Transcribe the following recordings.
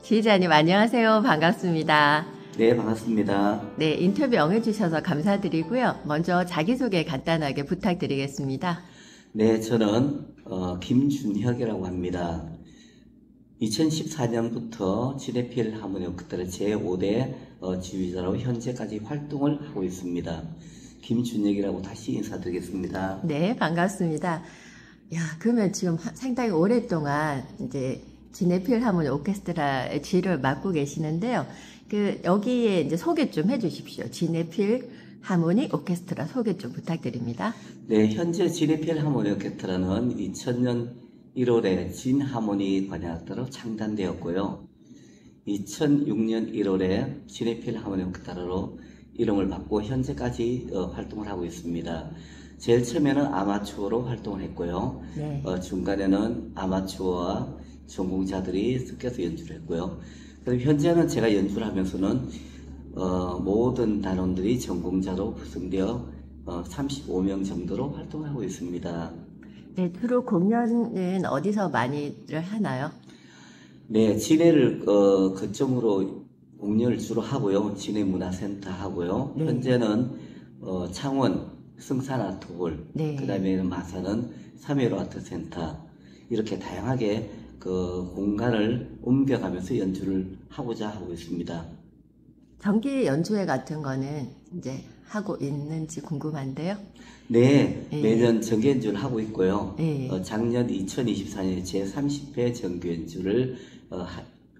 지휘자님 안녕하세요. 반갑습니다. 네, 반갑습니다. 네, 인터뷰 응해주셔서 감사드리고요. 먼저 자기소개 간단하게 부탁드리겠습니다. 네, 저는 김준혁이라고 합니다. 2014년부터 지네필 하모니 오케스트라 제5대 지휘자로 현재까지 활동을 하고 있습니다. 김준혁이라고 다시 인사드리겠습니다. 네, 반갑습니다. 야, 그러면 지금 상당히 오랫동안 이제 지네필 하모니 오케스트라의 지휘를 맡고 계시는데요. 여기에 이제 소개 좀 해주십시오. 지네필 하모니 오케스트라 소개 좀 부탁드립니다. 네, 현재 지네필 하모니 오케스트라는 2000년 1월에 진 하모니 관현악단으로 창단되었고요. 2006년 1월에 지네필 하모니 오케스트라로 이름을 받고 현재까지 활동을 하고 있습니다. 제일 처음에는 아마추어로 활동을 했고요. 네. 중간에는 아마추어와 전공자들이 섞여서 연주를 했고요. 그리고 현재는 제가 연주를 하면서는 모든 단원들이 전공자로 구성되어 35명 정도로 활동을 하고 있습니다. 네, 주로 공연은 어디서 많이들 하나요? 네, 진해를 거점으로 공연을 주로 하고요. 진해 문화센터 하고요. 네. 현재는 창원 성산아트홀, 네. 그 다음에 마산은 삼회로 아트센터, 이렇게 다양하게 그 공간을 옮겨가면서 연주를 하고자 하고 있습니다. 정기 연주회 같은 거는 이제 하고 있는지 궁금한데요. 네, 네. 매년 정기 연주를 하고 있고요. 네. 작년 2024년에 제30회 정기 연주를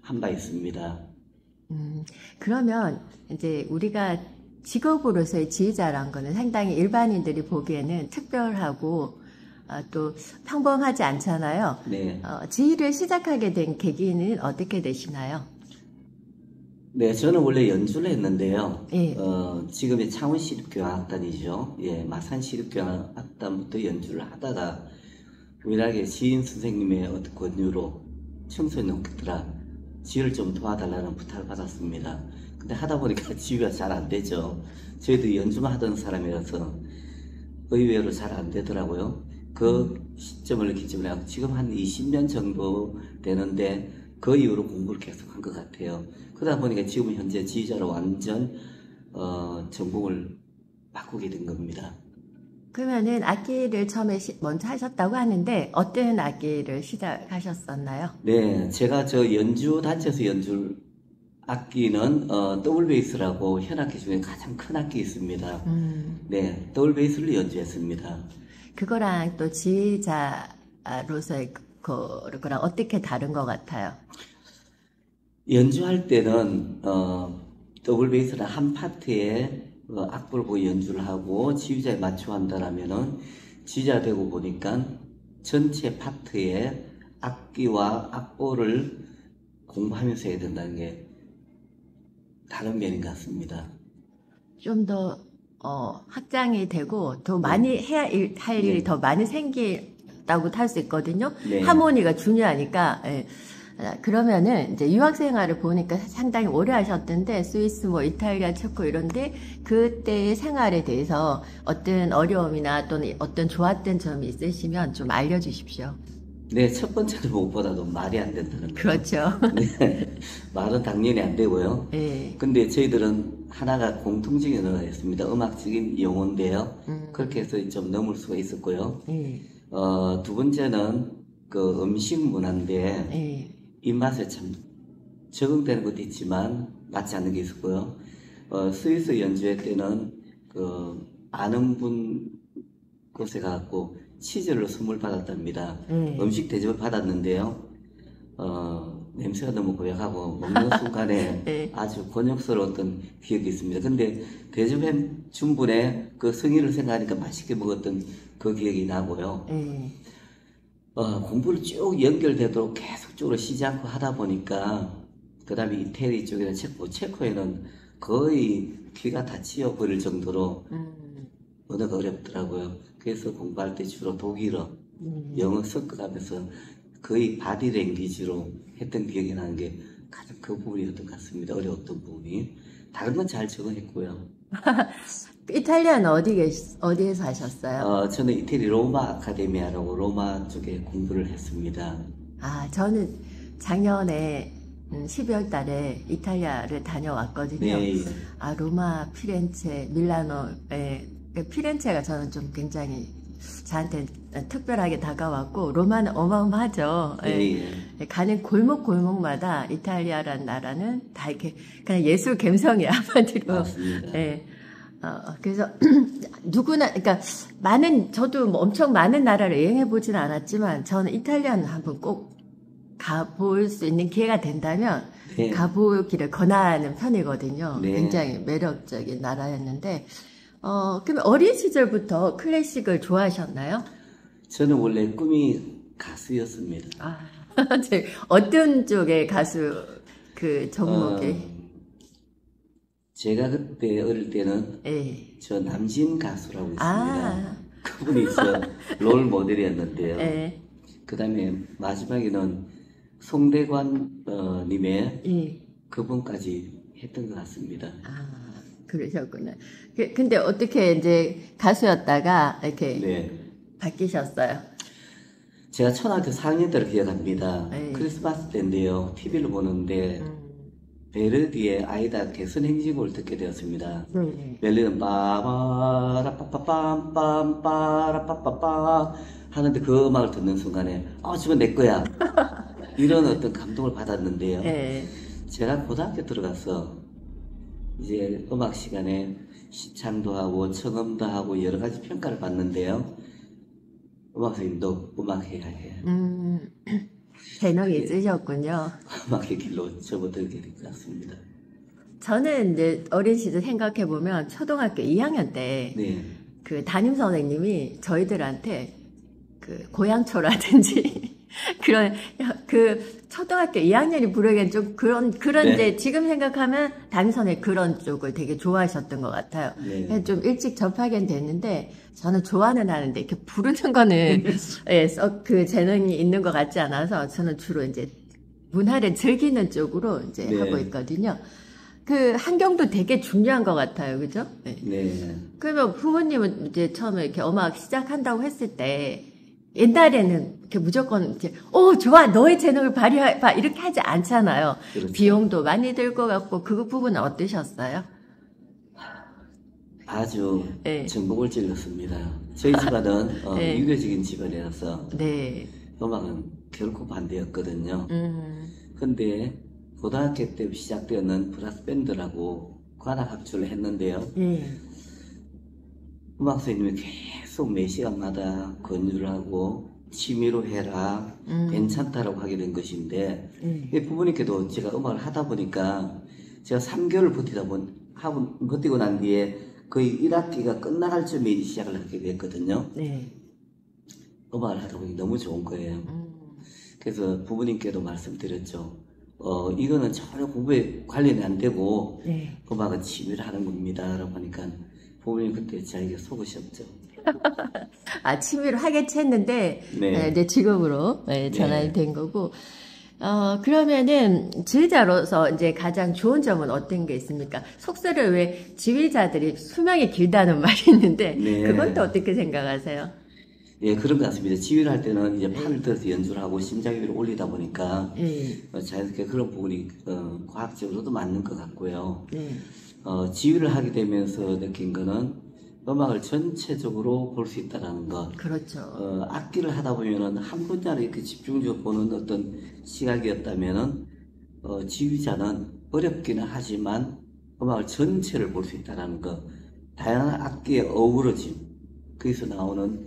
한 바 있습니다. 그러면 이제 우리가 직업으로서의 지휘자란 거는 상당히 일반인들이 보기에는 특별하고 또 평범하지 않잖아요. 네. 지휘를 시작하게 된 계기는 어떻게 되시나요? 네, 저는 원래 연주를 했는데요. 예. 지금의 창원시립교향악단이죠. 예, 마산시립교향악단부터 연주를 하다가 우연하게 지인 선생님의 어떤 권유로 청소년 오케스트라 지휘를 좀 도와달라는 부탁을 받았습니다. 근데 하다 보니까 지휘가 잘 안 되죠. 저희도 연주만 하던 사람이라서 의외로 잘 안 되더라고요. 그 시점을 기점으로 하고 지금 한 20년 정도 되는데 그 이후로 공부를 계속 한 것 같아요. 그러다 보니까 지금 현재 지휘자로 완전 전공을 바꾸게 된 겁니다. 그러면은 악기를 처음에 먼저 하셨다고 하는데 어떤 악기를 시작하셨었나요? 네, 제가 저 연주 단체에서 연주 악기는 더블 베이스라고 현악기 중에 가장 큰 악기 있습니다. 네, 더블 베이스를 연주했습니다. 그거랑 또 지휘자로서의 그거랑 어떻게 다른 것 같아요? 연주할 때는 더블 베이스는 한 파트에 악보를 보고 연주를 하고 지휘자에 맞춰 한다라면은 지휘자 되고 보니까 전체 파트에 악기와 악보를 공부하면서 해야 된다는 게 다른 면인 것 같습니다. 좀 더 확장이 되고 더 많이 해야 할 일이 더 많이 생긴다고 할 수 있거든요. 네. 하모니가 중요하니까. 예. 그러면은 이제 유학 생활을 보니까 상당히 오래 하셨던데 스위스 뭐 이탈리아 체코 이런데 그때의 생활에 대해서 어떤 어려움이나 또는 어떤 좋았던 점이 있으시면 좀 알려주십시오. 네, 첫 번째는 무엇보다도 말이 안 된다는 거. 그렇죠. 네, 말은 당연히 안 되고요. 네. 근데 저희들은 하나가 공통적인 언어가 있습니다. 음악적인 용어인데요. 그렇게 해서 좀 넘을 수가 있었고요. 두 번째는 그 음식 문화인데 입맛에 참 적응되는 것도 있지만 맞지 않는 게 있었고요. 스위스 연주회 때는 그 아는 분 곳에 가고 치즈를 선물 받았답니다. 음식 대접을 받았는데요. 냄새가 너무 고약하고 먹는 순간에 아주 곤욕스러웠던 기억이 있습니다. 근데 대접해 준 분의 그 성의를 생각하니까 맛있게 먹었던 그 기억이 나고요. 공부를 쭉 연결되도록 계속적으로 쉬지 않고 하다 보니까 그 다음에 이태리 쪽이나 체코에는 거의 귀가 다 치여버릴 정도로 언어가 어렵더라고요. 그래서 공부할 때 주로 독일어, 영어 섞어가면서 거의 바디랭귀지로 했던 기억이 나는 게 가장 그 부분이었던 것 같습니다. 어려웠던 부분이. 다른 건 잘 적응했고요. 이탈리아는 어디에서 하셨어요? 저는 이태리 로마 아카데미아라고 로마 쪽에 공부를 했습니다. 저는 작년에 12월 달에 이탈리아를 다녀왔거든요. 네. 아, 로마, 피렌체, 밀라노, 예. 피렌체가 저는 좀 굉장히 저한테 특별하게 다가왔고, 로마는 어마어마하죠. 네. 예. 가는 골목마다 이탈리아라는 나라는 다 이렇게 그냥 예술 감성이 한마디로. 맞습니다. 예. 그래서 누구나, 그러니까 저도 뭐 엄청 많은 나라를 여행해 보지는 않았지만 저는 이탈리아는 한번 꼭 가볼 수 있는 기회가 된다면 네. 가보기를 권하는 편이거든요. 네. 굉장히 매력적인 나라였는데, 그럼 어린 시절부터 클래식을 좋아하셨나요? 저는 원래 꿈이 가수였습니다. 아, 어떤 쪽의 가수 그 종목에? 제가 그때 어릴 때는 네. 저 남진 가수라고 있습니다. 아. 그분이 저 롤 모델이었는데요. 네. 그 다음에 마지막에는 송대관 님의 그분까지 했던 것 같습니다. 아, 그러셨구나. 근데 어떻게 이제 가수였다가 이렇게 네. 바뀌셨어요? 제가 초등학교 4학년 때를 기억합니다. 네. 크리스마스 때인데요. TV를 보는데 베르디의 아이다 개선 행진곡을 듣게 되었습니다. 멜로디는 빠바라빠빠빰빰빠라빠빠빠 하는데 그 음악을 듣는 순간에 저건 내 거야. 이런 어떤 감동을 받았는데요. 네. 제가 고등학교 들어가서 이제 음악 시간에 시창도 하고 청음도 하고 여러 가지 평가를 받는데요. 음악 선생님도 음악해야 해. 재능이 있으셨군요. 음악의 길로 접어들게 될 것 같습니다. 저는 이제 어린 시절 생각해보면 초등학교 2학년 때 네. 그 담임 선생님이 저희들한테 그 고향초라든지 그 초등학교 2학년이 부르기엔 좀 그런 네. 이제 지금 생각하면 담임 선생님 그런 쪽을 되게 좋아하셨던 것 같아요. 네. 좀 일찍 접하긴 됐는데 저는 좋아는 하는데 이렇게 부르는 거는 예, 썩 그 재능이 있는 것 같지 않아서 저는 주로 이제 문화를 즐기는 쪽으로 이제 네. 하고 있거든요. 그 환경도 되게 중요한 것 같아요, 그죠? 네. 네. 그러면 부모님은 이제 처음에 이렇게 음악 시작한다고 했을 때 옛날에는 이렇게 무조건 이렇게 좋아 너의 재능을 발휘해봐 이렇게 하지 않잖아요. 그렇죠. 비용도 많이 들 것 같고 그 부분은 어떠셨어요? 아주 네. 전복을 찔렀습니다. 저희 집안은 네. 유교적인 집안이라서 네. 음악은 결코 반대였거든요. 근데 고등학교 때 시작되었는 브라스 밴드라고 관악 합주를 했는데요. 음악 선생님이 계속 매 시간마다 권유를 하고 취미로 해라 괜찮다라고 하게 된 것인데 부모님께도 제가 음악을 하다 보니까 제가 3개월을 버티고 난 뒤에 거의 1학기가 끝나갈 쯤에 시작을 하게 됐거든요. 네. 음악을 하다 보니 너무 좋은 거예요. 그래서 부모님께도 말씀드렸죠. 이거는 전혀 공부에 관련이 안 되고 네. 음악은 취미를 하는 겁니다. 라고 하니까 부모님 그때 저에게 속으셨죠. 취미로 하겠지 했는데 네. 이제 직업으로 전환이 된 거고. 그러면은 지휘자로서 이제 가장 좋은 점은 어떤 게 있습니까? 속세를 왜 지휘자들이 수명이 길다는 말이 있는데 네. 그건 또 어떻게 생각하세요? 예, 그런 것 같습니다. 지휘를 할 때는 이제 판을 들어서 연주를 하고 심장 위로 올리다 보니까 자연스럽게 그런 부분이 과학적으로도 맞는 것 같고요. 지휘를 하게 되면서 느낀 거는 음악을 전체적으로 볼 수 있다는 것. 그렇죠. 악기를 하다 보면은 한 분야를 이렇게 집중적으로 보는 어떤 시각이었다면은 지휘자는 어렵기는 하지만 음악을 전체를 볼 수 있다는 것. 다양한 악기의 어우러짐, 거기서 나오는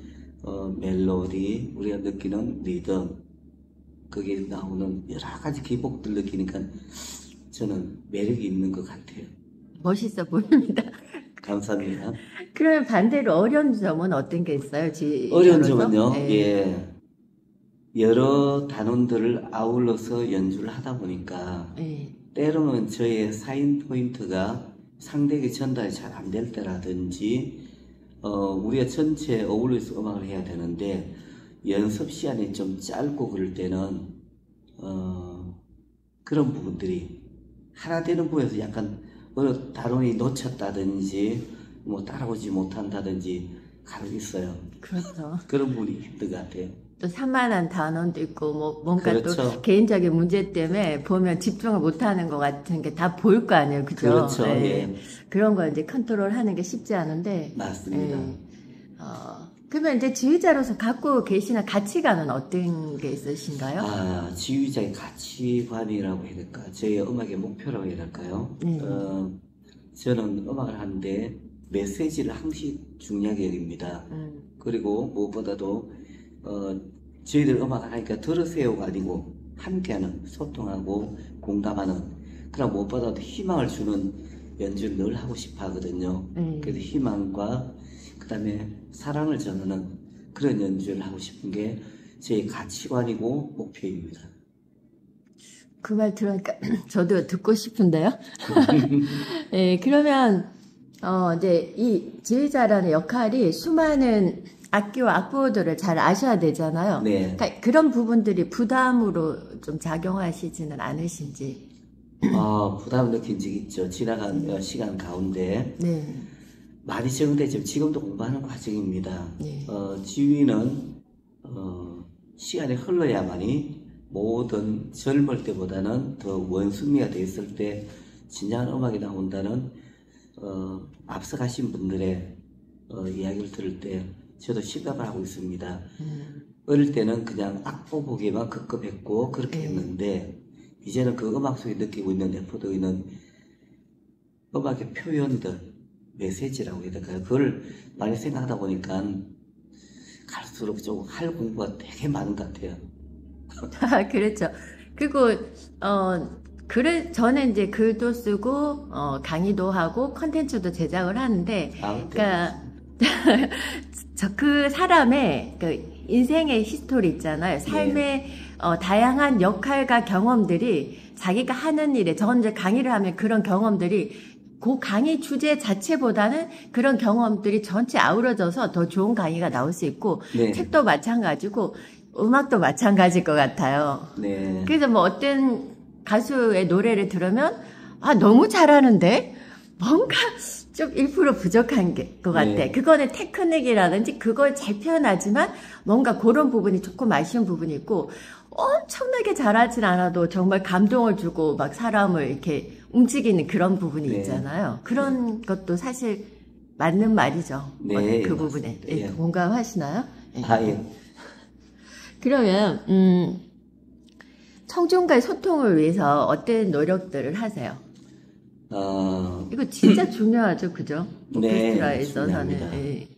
멜로디, 우리가 느끼는 리듬, 거기에 나오는 여러 가지 기복들 느끼니까 저는 매력이 있는 것 같아요. 멋있어 보입니다. 감사합니다. 그러면 반대로 어려운 점은 어떤 게 있어요? 어려운 점은요, 여러 단원들을 아울러서 연주를 하다 보니까 때로는 저의 사인 포인트가 상대에게 전달이 잘 안 될 때라든지 우리가 전체 어울려서 음악을 해야 되는데 연습 시간이 좀 짧고 그럴 때는 그런 부분들이 하나 되는 부분에서 약간 어느 단원이 놓쳤다든지 뭐 따라오지 못한다든지 간혹 있어요. 그렇죠. 그런 부분이 힘든 것 같아요. 또 산만한 단원도 있고 뭐 뭔가 그렇죠. 또 개인적인 문제 때문에 보면 집중을 못하는 것 같은 게 다 보일 거 아니에요, 그죠? 그렇죠. 예. 예. 그런 걸 이제 컨트롤하는 게 쉽지 않은데. 맞습니다. 예. 그러면 이제 지휘자로서 갖고 계시는 가치관은 어떤 게 있으신가요? 아, 지휘자의 가치관이라고 해야 될까? 저의 음악의 목표라고 해야 될까요? 저는 음악을 하는데 메시지를 항상 중요하게 여깁니다. 그리고 무엇보다도 저희들 음악을 하니까 들으세요가 아니고 함께하는, 소통하고 공감하는, 그럼 무엇보다도 희망을 주는 연주를 늘 하고 싶어 하거든요. 그래서 희망과 그 다음에 사랑을 전하는 그런 연주를 하고 싶은 게 제 가치관이고 목표입니다. 그 말 들으니까 저도 듣고 싶은데요. 네, 그러면 이제 이 지휘자라는 역할이 수많은 악기와 악보들을 잘 아셔야 되잖아요. 네. 그러니까 그런 부분들이 부담으로 좀 작용하시지는 않으신지. 부담 느낀 적 있죠. 지나간 시간 가운데. 네. 많이 적응되지만 지금도 공부하는 과정입니다. 네. 지휘는 시간이 흘러야만이 모든 젊을 때보다는 더 원숭이가 됐을 때 진정한 음악이 나온다는 앞서가신 분들의 이야기를 들을 때 저도 실감을 하고 있습니다. 어릴 때는 그냥 악보 보기에만 급급했고 그렇게 했는데 이제는 그 음악 속에 느끼고 있는 내포되어 있는 음악의 표현들, 메시지라고 해야 될까요? 그걸 많이 생각하다 보니까 갈수록 좀 할 공부가 되게 많은 것 같아요. 그렇죠. 그리고 저는 이제 글도 쓰고 강의도 하고 컨텐츠도 제작을 하는데, 그러니까 그 사람의 그 인생의 히스토리 있잖아요. 삶의 다양한 역할과 경험들이 자기가 하는 일에, 저는 이제 강의를 하면 그런 경험들이 그 강의 주제 자체보다는 그런 경험들이 전체 아우러져서 더 좋은 강의가 나올 수 있고, 네. 책도 마찬가지고 음악도 마찬가지일 것 같아요. 네. 그래서 뭐 어떤 가수의 노래를 들으면 너무 잘하는데 뭔가 좀 1% 부족한 것 같아. 네. 그거는 테크닉이라든지 그걸 잘 표현하지만 뭔가 그런 부분이 조금 아쉬운 부분이 있고, 엄청나게 잘하진 않아도 정말 감동을 주고 막 사람을 이렇게 움직이는 그런 부분이 네. 있잖아요. 그런 것도 사실 맞는 말이죠. 네, 그 예, 부분에. 예. 공감하시나요? 예. 그러면 청중과의 소통을 위해서 어떤 노력들을 하세요? 이거 진짜 중요하죠, 그죠? 오케스트라에 있어서는. 네,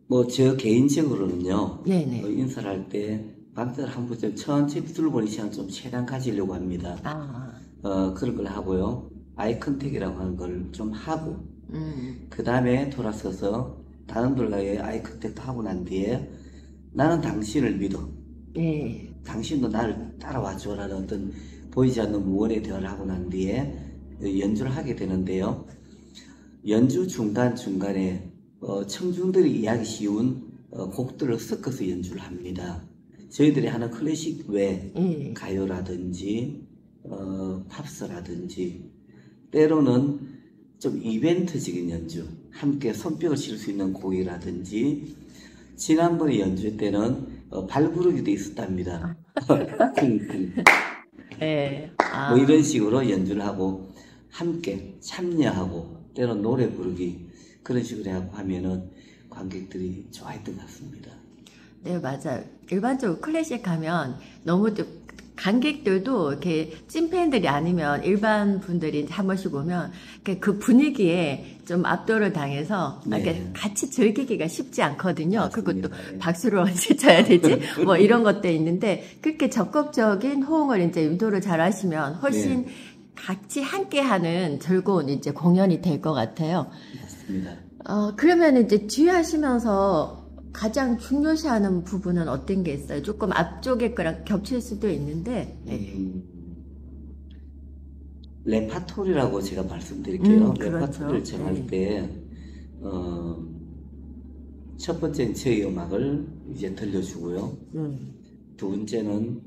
뭐 저 개인적으로는요. 네네. 인사를 할 때 박자를 한 번쯤 천천히 둘러보는 시간 좀 최대한 가지려고 합니다. 그런 걸 하고요. 아이 컨택이라고 하는 걸 좀 하고 그 다음에 돌아서서 다른 분과의 아이 컨택도 하고 난 뒤에 나는 당신을 믿어. 네. 당신도 나를 따라와 줘라는 어떤 보이지 않는 무언의 대화를 하고 난 뒤에 연주를 하게 되는데요. 연주 중간중간에 청중들이 이해하기 쉬운 곡들을 섞어서 연주를 합니다. 저희들이 하는 클래식 외 가요라든지 팝스라든지 때로는 좀 이벤트적인 연주, 함께 손뼉을 칠 수 있는 곡이라든지 지난번에 연주 때는 발부르기도 있었답니다. 네. 뭐 이런 식으로 연주를 하고 함께 참여하고 때로는 노래 부르기 그런 식으로 하고 하면은 관객들이 좋아했던 것 같습니다. 네, 맞아요. 일반적으로 클래식 하면 너무 좀 관객들도 이렇게 찐팬들이 아니면 일반 분들이 한 번씩 오면 그 분위기에 좀 압도를 당해서 이렇게 같이 즐기기가 쉽지 않거든요. 그것도 박수를 언제 쳐야 되지? 뭐 이런 것도 있는데 그렇게 적극적인 호응을 이제 유도를 잘 하시면 훨씬 같이 함께하는 즐거운 이제 공연이 될 것 같아요. 맞습니다. 그러면 이제 지휘하시면서 가장 중요시하는 부분은 어떤 게 있어요? 조금 앞쪽에 거랑 겹칠 수도 있는데. 레파토리라고 제가 말씀드릴게요. 그렇죠. 레파토리를 정할 때 첫 번째는 저희 음악을 이제 들려주고요. 두 번째는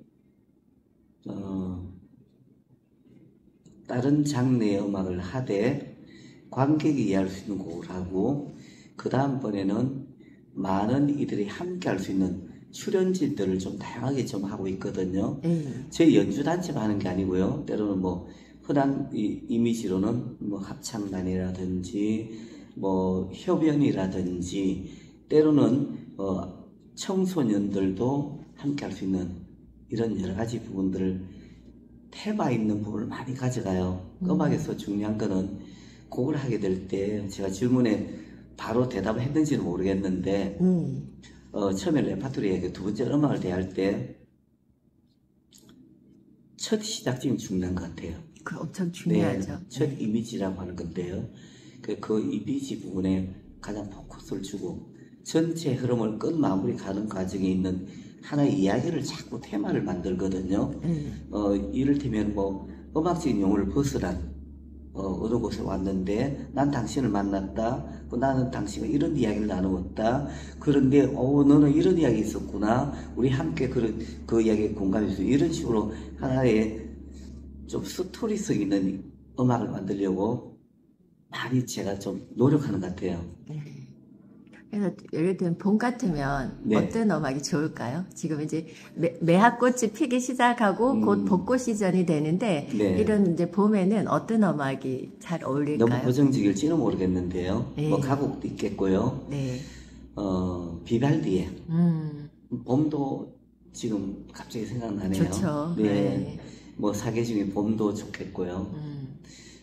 다른 장르의 음악을 하되 관객이 이해할 수 있는 곡을 하고 그 다음번에는 많은 이들이 함께 할 수 있는 출연진들을 좀 다양하게 좀 하고 있거든요. 저희 연주단체만 하는 게 아니고요. 때로는 뭐 흔한 이미지로는 뭐 합창단이라든지 뭐 협연이라든지 때로는 청소년들도 함께 할 수 있는 이런 여러 가지 부분들을 테마 있는 부분을 많이 가져가요. 음악에서 중요한 거는 곡을 하게 될 때 제가 질문에 바로 대답을 했는지는 모르겠는데 처음에 레파토리에 두 번째 음악을 대할 때 첫 시작점이 중요한 것 같아요. 그 엄청 중요하죠. 네, 첫 이미지라고 하는 건데요. 그 이미지 부분에 가장 포커스를 주고 전체 흐름을 끝 마무리 가는 과정에 있는 하나의 이야기를 자꾸 테마를 만들거든요. 이를테면 뭐 음악적인 용어를 벗어난 어느 곳에 왔는데 난 당신을 만났다. 나는 당신과 이런 이야기를 나누었다. 그런데 너는 이런 이야기 있었구나. 우리 함께 그 이야기에 공감했어. 이런 식으로 하나의 좀 스토리성 있는 음악을 만들려고 많이 제가 좀 노력하는 것 같아요. 그래서 예를 들면 봄 같으면 네. 어떤 음악이 좋을까요? 지금 이제 매화꽃이 피기 시작하고 곧 벚꽃 시즌이 되는데 네. 이런 이제 봄에는 어떤 음악이 잘 어울릴까요? 너무 고정적일지는 모르겠는데요. 네. 뭐 가곡도 있겠고요. 네. 비발디의 봄도 지금 갑자기 생각나네요. 좋죠. 네. 네. 뭐 사계중에 봄도 좋겠고요.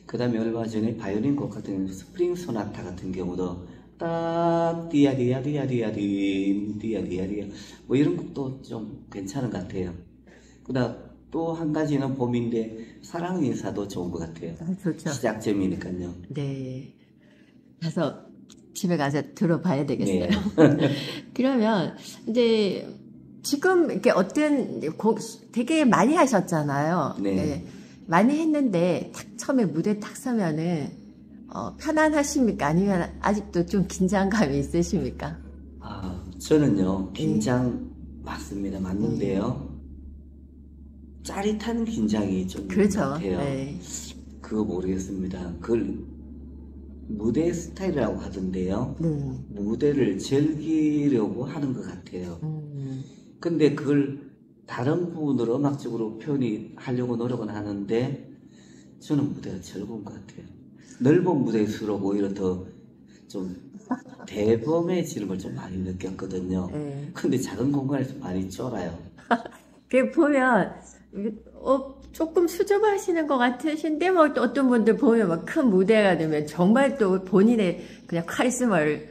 그 다음에 얼마 전에 바이올린 곡 같은 경우 스프링 소나타 같은 경우도 딱 디아디아디아디아디 뭐 이런 곡도 좀 괜찮은 것 같아요. 그다음 또 한 가지는 봄인데 사랑 인사도 좋은 것 같아요. 좋죠. 시작점이니까요. 네. 가서 집에 가서 들어봐야 되겠어요. 네. 그러면 이제 지금 이렇게 어떤 곡 되게 많이 하셨잖아요. 네. 네. 많이 했는데 딱 처음에 무대 딱 서면은 편안하십니까? 아니면 아직도 좀 긴장감이 있으십니까? 저는요 긴장 맞습니다. 맞는데요. 짜릿한 긴장이 좀 있는 그렇죠. 것 같아요. 네. 그거 모르겠습니다. 그걸 무대 스타일이라고 하던데요. 무대를 즐기려고 하는 것 같아요. 근데 그걸 다른 부분으로 음악적으로 표현하려고 노력은 하는데 저는 무대가 즐거운 것 같아요. 넓은 무대일수록 오히려 더 좀 대범해지는 걸 좀 많이 느꼈거든요. 근데 작은 공간에서 많이 쫄아요. 그 보면 조금 수줍어하시는 것 같으신데 뭐 어떤 분들 보면 막 큰 무대가 되면 정말 또 본인의 그냥 카리스마를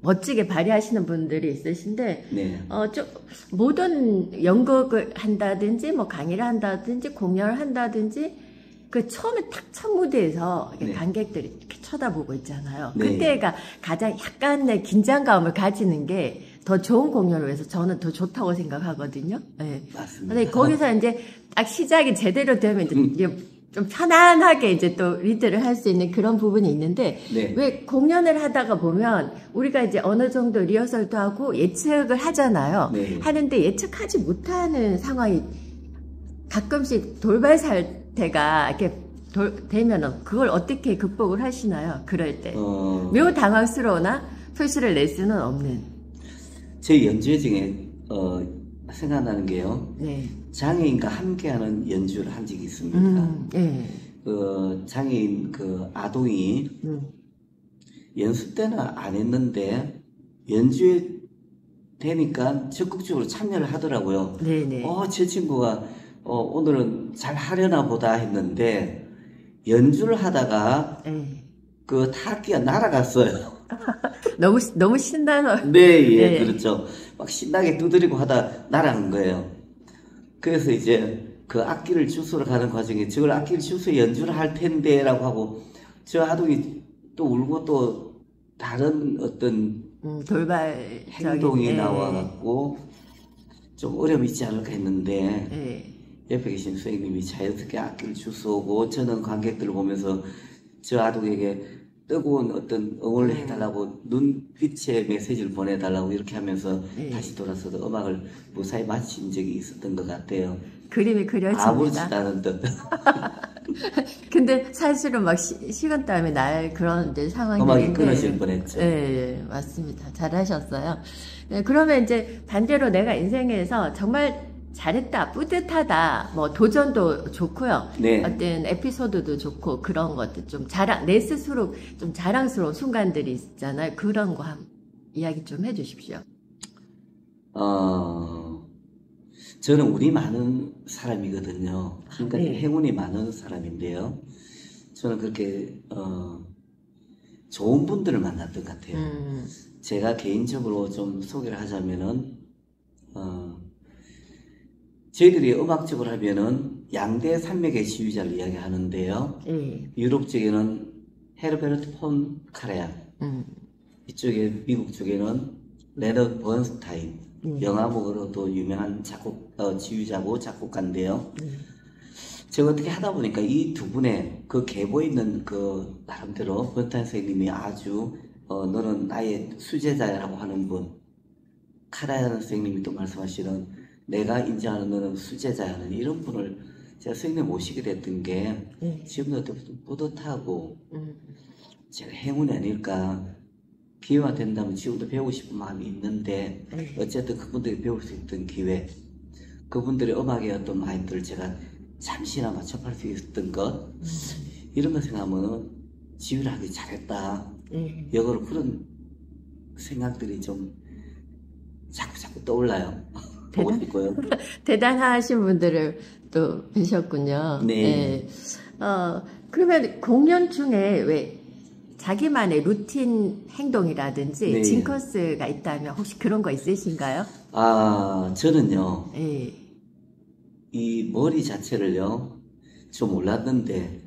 멋지게 발휘하시는 분들이 있으신데 네. 좀 모든 연극을 한다든지 뭐 강의를 한다든지 공연을 한다든지 그 처음에 딱 첫 무대에서 네. 관객들이 이렇게 쳐다보고 있잖아요. 네. 그때가 가장 약간의 긴장감을 가지는 게 더 좋은 공연을 위해서 저는 더 좋다고 생각하거든요. 네. 맞습니다. 근데 거기서 이제 딱 시작이 제대로 되면 이제 좀 편안하게 이제 또 리드를 할 수 있는 그런 부분이 있는데 네. 왜 공연을 하다가 보면 우리가 이제 어느 정도 리허설도 하고 예측을 하잖아요. 네. 하는데 예측하지 못하는 상황이 가끔씩 돌발 사태가 이렇게 되면은 그걸 어떻게 극복을 하시나요? 그럴 때 매우 당황스러우나 표시를 낼 수는 없는. 제 연주 중에 생각나는 게요. 네. 장애인과 함께하는 연주를 한 적이 있습니다. 네. 장애인 아동이 연습 때는 안 했는데 연주에 되니까 적극적으로 참여를 하더라고요. 네네. 제 친구가 오늘은 잘 하려나 보다 했는데 연주를 하다가 그 타악기가 날아갔어요. 너무 신나서. 네, 예, 네. 그렇죠. 막 신나게 두드리고 하다 날아간 거예요. 그래서 이제 그 악기를 주소로 가는 과정에 저걸 악기를 주소 연주를 할 텐데 라고 하고 저 아동이 또 울고 또 다른 어떤 돌발 행동이 나와갖고 좀 어려움이 있지 않을까 했는데 옆에 계신 선생님이 자연스럽게 악기를 주소오고 저는 관객들을 보면서 저 아동에게 뜨거운 어떤 응원을 해달라고 눈빛의 메시지를 보내달라고 이렇게 하면서 다시 돌아서서 음악을 무사히 마친 적이 있었던 것 같아요. 그림이 그려집니다. 아무렇지도 않은 듯. 근데 사실은 막 시간 때문에 날 그런 이제 상황이 음악이 끊어질 뻔했죠. 네, 맞습니다. 잘하셨어요. 네, 그러면 이제 반대로 내가 인생에서 정말 잘했다, 뿌듯하다, 뭐 도전도 좋고요. 네. 어떤 에피소드도 좋고 그런 것들 좀 내 스스로 좀 자랑스러운 순간들이 있잖아요. 그런 거 이야기 좀 해주십시오. 저는 운이 많은 사람이거든요. 그러니까 네. 행운이 많은 사람인데요. 저는 그렇게 좋은 분들을 만났던 것 같아요. 제가 개인적으로 좀 소개를 하자면은 저희들이 음악적으로 하면은 양대 산맥의 지휘자를 이야기하는데요. 유럽 쪽에는 헤르베르트 폰 카라얀, 이쪽에 미국 쪽에는 레너드 번스타인, 영화음악으로도 유명한 지휘자고 작곡가인데요. 제가 어떻게 하다 보니까 이 두 분의 그 계보 있는 그 나름대로 번스타인 선생님이 아주 너는 나의 수제자라고 하는 분, 카라얀 선생님이 또 말씀하시는 내가 인정하는 너는 수제자라는 이런 분을 제가 선생님 모시게 됐던 게 지금도 어떻게 좀 뿌듯하고 제가 행운이 아닐까. 기회가 된다면 지금도 배우고 싶은 마음이 있는데 어쨌든 그분들이 배울 수 있던 기회, 그분들의 음악의 어떤 마인드를 제가 잠시나마 접할 수 있었던 것, 이런 거 생각하면 지휘를 하기 잘했다. 역으로 그런 생각들이 좀 자꾸 떠올라요. 보고 싶고요. 대단하신 분들을 또 뵈셨군요. 네. 그러면 공연 중에 왜 자기만의 루틴 행동이라든지 네. 징커스가 있다면 혹시 그런 거 있으신가요? 저는요. 이 머리 자체를요. 좀 몰랐는데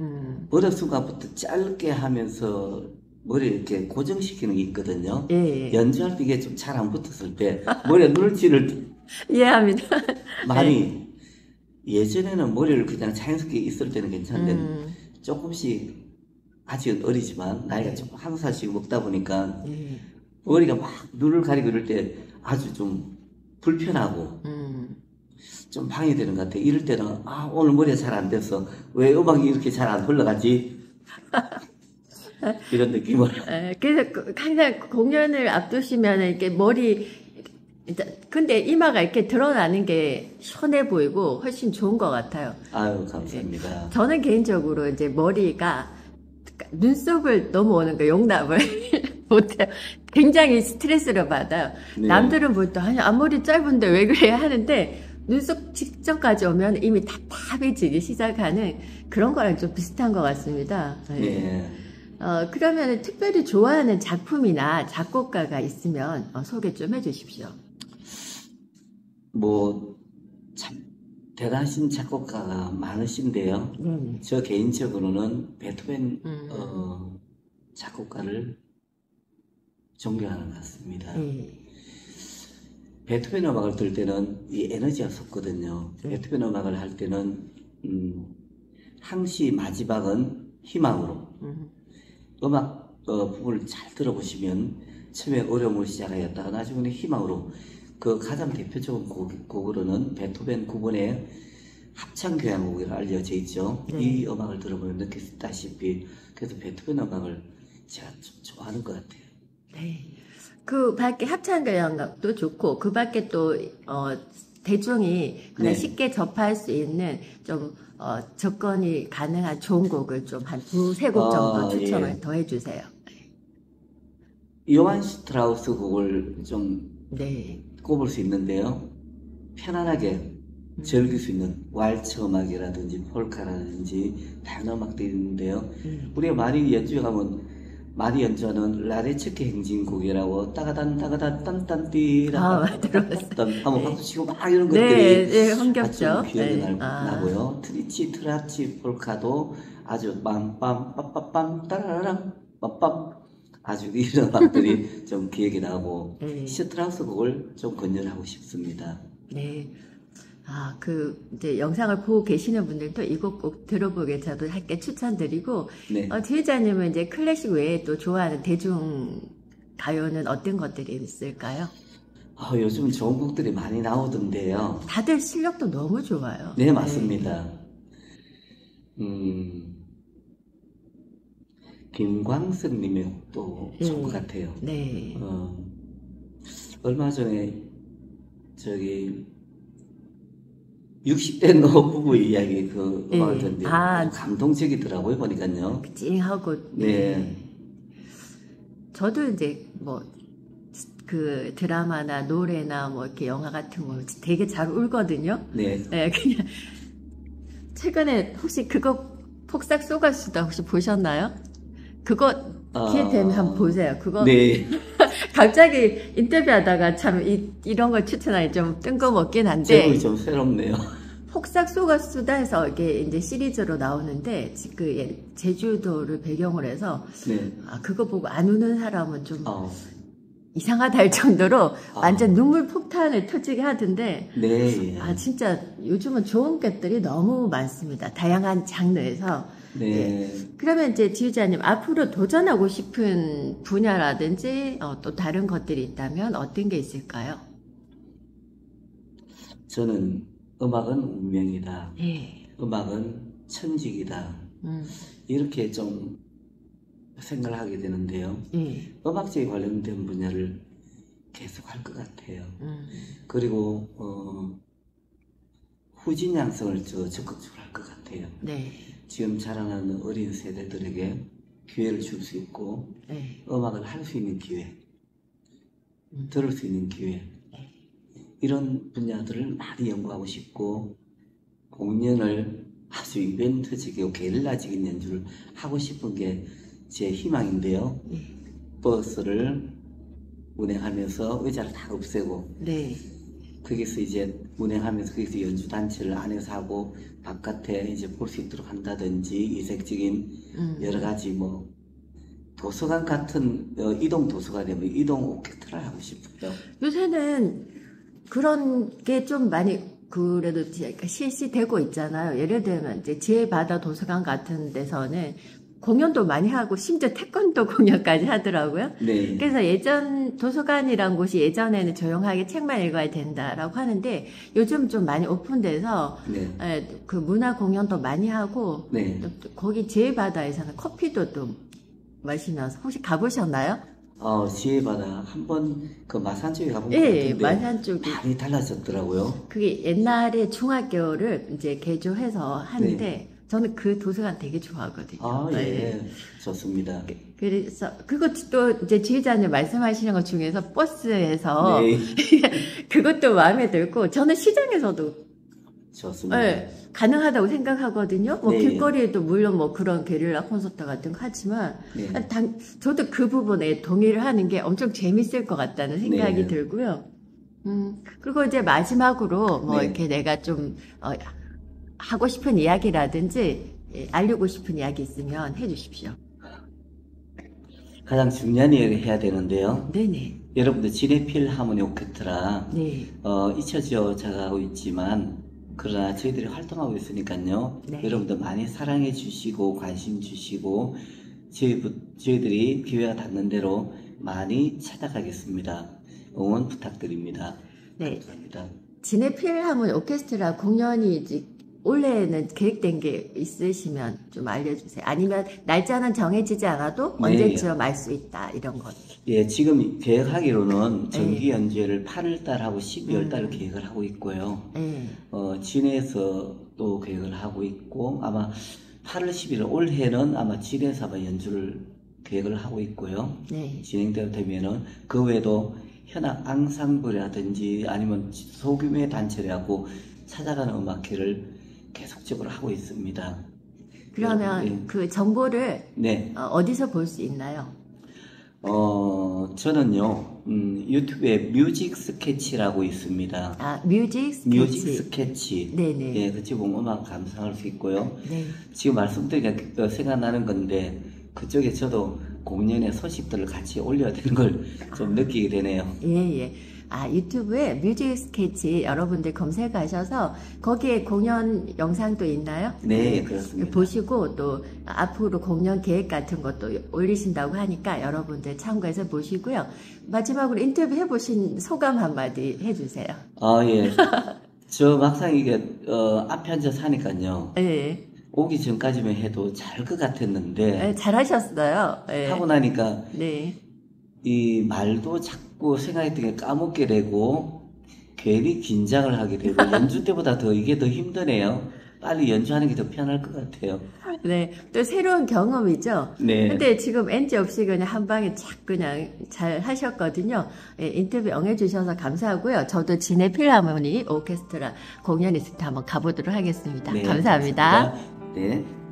어느 순간부터 짧게 하면서 머리를 이렇게 고정시키는 게 있거든요. 연주할 때 이게 좀 잘 안 붙었을 때 머리에 눈을 찌를 이해합니다. 많이 예전에는 머리를 그냥 자연스럽게 있을 때는 괜찮은데 조금씩 아직은 어리지만 나이가 조금 한 살씩 먹다 보니까 머리가 막 눈을 가리고 이럴 때 아주 좀 불편하고 좀 방해되는 것 같아요. 이럴 때는 오늘 머리가 잘 안 돼서 왜 음악이 이렇게 잘 안 흘러가지? 이런 느낌을. 그래서 항상 공연을 앞두시면 이렇게 근데 이마가 이렇게 드러나는 게 시원해 보이고 훨씬 좋은 것 같아요. 아유, 감사합니다. 저는 개인적으로 이제 머리가 눈썹을 넘어오는 거 용납을 못해요. 굉장히 스트레스를 받아요. 네. 남들은 볼 때 아니 앞머리 짧은데 왜 그래 하는데 눈썹 직전까지 오면 이미 답답해지기 시작하는 그런 거랑 좀 비슷한 것 같습니다. 네. 그러면 특별히 좋아하는 작품이나 작곡가가 있으면 소개 좀 해주십시오. 참 대단하신 작곡가가 많으신데요. 저 개인적으로는 베토벤 작곡가를 존경하는 것 같습니다. 베토벤 음악을 들을 때는 이 에너지가 섰거든요. 베토벤 음악을 할 때는 항시 마지막은 희망으로 음악 부분을 잘 들어보시면 처음에 어려움을 시작하였다가 나중에는 희망으로 그 가장 대표적인 곡으로는 베토벤 9번의 합창교향곡이라 알려져 있죠. 이 음악을 들어보면 느끼다시피 그래서 베토벤 음악을 제가 좀 좋아하는 것 같아요. 네. 그 밖에 합창교향곡도 좋고 그 밖에 또 대중이 그냥 쉽게 접할 수 있는 좀 접근이 가능한 좋은 곡을 좀 한 두세 곡 정도 추천을 더 해주세요. 요한 슈트라우스 곡을 좀 꼽을 수 있는데요. 편안하게 즐길 수 있는 왈츠 음악이라든지 폴카라든지 다양한 음악들이 있는데요. 우리가 많이 연주에 가면 많이 연주하는 라레츠키 행진곡이라고 따가단 딴딴띠라 들어봤어요. 한번 박수 치고 막 이런 것들이 흥겹죠. 기억이 나고요. 트리치, 트라치, 폴카도 아주 빰빰 빠빠빰 따라라랑 빰빰 아주 이런 음악들이 좀 기억이 나고 슈트라우스 곡을 좀 권유하고 싶습니다. 네. 이제 영상을 보고 계시는 분들도 이 곡 꼭 들어보게 저도 할게 추천드리고, 지휘자님은 이제 클래식 외에 또 좋아하는 대중 가요는 어떤 것들이 있을까요? 요즘 좋은 곡들이 많이 나오던데요. 다들 실력도 너무 좋아요. 네, 맞습니다. 김광석님의 곡도 좋은 것 같아요. 네. 얼마 전에 저기 60대 노부부 이야기 그 음악을 듣는데 감동적이더라고요, 보니까요. 찡하고. 네. 저도 이제 뭐 그 드라마나 노래나 뭐 이렇게 영화 같은 거 되게 잘 울거든요. 네. 네, 그냥 최근에 혹시 그거 폭삭 속았수다 혹시 보셨나요? 그거 기회 되면 한번 보세요. 그거 네. 갑자기 인터뷰하다가 참 이런 걸 추천하기 좀 뜬금없긴 한데 제목이 좀 새롭네요. 폭삭 속았수다 해서 이게 이제 시리즈로 나오는데 그 제주도를 배경으로 해서 네. 그거 보고 안 우는 사람은 좀 이상하다 할 정도로 완전 눈물 폭탄을 터지게 하던데 네. 진짜 요즘은 좋은 것들이 너무 많습니다. 다양한 장르에서. 네. 그러면 이제 지휘자님 앞으로 도전하고 싶은 분야라든지 또 다른 것들이 있다면 어떤 게 있을까요? 저는 음악은 운명이다. 예. 음악은 천직이다. 이렇게 좀 생각을 하게 되는데요. 음악제에 관련된 분야를 계속 할 것 같아요. 그리고 후진양성을 적극적으로 할 것 같아요. 네. 지금 자라나는 어린 세대들에게 기회를 줄 수 있고 음악을 할 수 있는 기회, 들을 수 있는 기회, 이런 분야들을 많이 연구하고 싶고 공연을 아주 이벤트적이고 게릴라적인 연주를 하고 싶은 게 제 희망인데요. 버스를 운행하면서 의자를 다 없애고 거기서 이제 운행하면서 거기서 연주 단체를 안에서 하고 바깥에 이제 볼 수 있도록 한다든지 이색적인 여러 가지 뭐 도서관 같은 이동 도서관이면 이동 오케스트라를 하고 싶어요. 요새는 그런 게 좀 많이 그래도 실시되고 있잖아요. 예를 들면 이제 지혜바다 도서관 같은 데서는 공연도 많이 하고 심지어 태권도 공연까지 하더라고요. 네. 그래서 예전 도서관이란 곳이 예전에는 조용하게 책만 읽어야 된다라고 하는데 요즘 좀 많이 오픈돼서 그 문화 공연도 많이 하고 또 거기 지혜바다에서는 커피도 또 마시면서 혹시 가보셨나요? 지혜바다 한번 그 마산 쪽에 가본 것 네, 같은데 마산 쪽이 많이 달라졌더라고요. 그게 옛날에 중학교를 이제 개조해서 하는데 저는 그 도서관 되게 좋아하거든요. 예. 좋습니다. 그래서 그것도 이제 지휘자님 말씀하시는 것 중에서 버스에서 그것도 마음에 들고 저는 시장에서도 좋습니다. 가능하다고 생각하거든요. 뭐 길거리에도 물론 뭐 그런 게릴라 콘서트 같은 거 하지만 저도 그 부분에 동의를 하는 게 엄청 재밌을 것 같다는 생각이 들고요. 그리고 이제 마지막으로 뭐 이렇게 내가 좀 하고 싶은 이야기라든지 알리고 싶은 이야기 있으면 해주십시오. 가장 중요한 이야기를 해야 되는데요. 네네. 여러분들 지네필 하모니 오케스트라 잊혀져 가고 있지만 그러나 저희들이 활동하고 있으니까요. 여러분들 많이 사랑해 주시고 관심 주시고 저희들이 기회가 닿는 대로 많이 찾아가겠습니다. 응원 부탁드립니다. 감사합니다. 지네필 하모니 오케스트라 공연이 이제 올해는 계획된 게 있으시면 좀 알려주세요. 아니면 날짜는 정해지지 않아도 언제쯤 알 수 있다 이런 것. 지금 계획하기로는 정기 연주회를 8월달하고 12월달을 계획을 하고 있고요. 진해에서 또 계획을 하고 있고 아마 8월 11일 올해는 아마 진해에서 아마 연주를 계획을 하고 있고요. 진행되면은 그 외에도 현악 앙상블이라든지 아니면 소규모의 단체라고 찾아가는 음악회를 계속적으로 하고 있습니다. 그러면 그 정보를 어디서 볼 수 있나요? 저는요 유튜브에 뮤직 스케치라고 있습니다. 뮤직 스케치. 네네. 같이 보면 음악 감상할 수 있고요. 지금 말씀드리니까 생각나는 건데 그쪽에 저도 공연의 소식들을 같이 올려야 되는 걸 좀 느끼게 되네요. 유튜브에 뮤직 스케치 여러분들 검색하셔서 거기에 공연 영상도 있나요? 그렇습니다. 보시고 또 앞으로 공연 계획 같은 것도 올리신다고 하니까 여러분들 참고해서 보시고요. 마지막으로 인터뷰 해보신 소감 한마디 해주세요. 저 막상 이게 앞에 앉아서 하니까요. 오기 전까지만 해도 잘 것 같았는데. 네, 잘하셨어요. 네. 하고 나니까. 네. 이 말도 자꾸 생각했던 게 까먹게 되고, 괜히 긴장을 하게 되고, 연주 때보다 이게 더 힘드네요. 빨리 연주하는 게 더 편할 것 같아요. 네, 또 새로운 경험이죠. 네. 근데 지금 NG 없이 그냥 한 방에 착 그냥 잘 하셨거든요. 네, 인터뷰 응해주셔서 감사하고요. 저도 진해 필하모니 오케스트라 공연 있을 때 한번 가보도록 하겠습니다. 네, 감사합니다. 고맙습니다. 네.